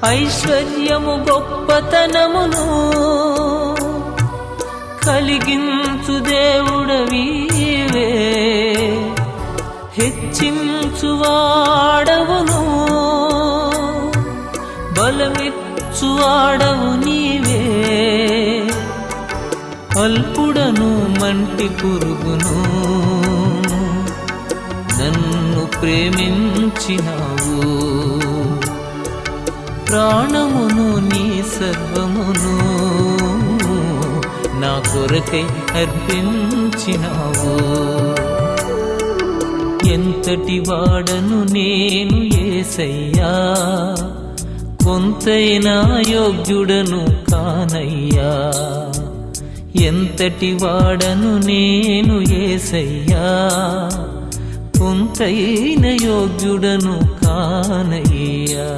ఐశ్వర్యము గొప్పతనమును కలిగించు దేవుడవీవే, హెచ్చించువాడవును బలమిచ్చువాడవు నీవే. అల్పుడను మంటి పురుగును నన్ను ప్రేమించినావు, ప్రాణమును నీ సర్వమును నా కొరకై అర్పించినావు. ఎంతటి వాడను నేను యేసయ్యా, కొంతైనా యోగ్యుడను కానయ్యా. ఎంతటి వాడను నేను యేసయ్యా, కొంతైన యోగ్యుడను కానయ్యా.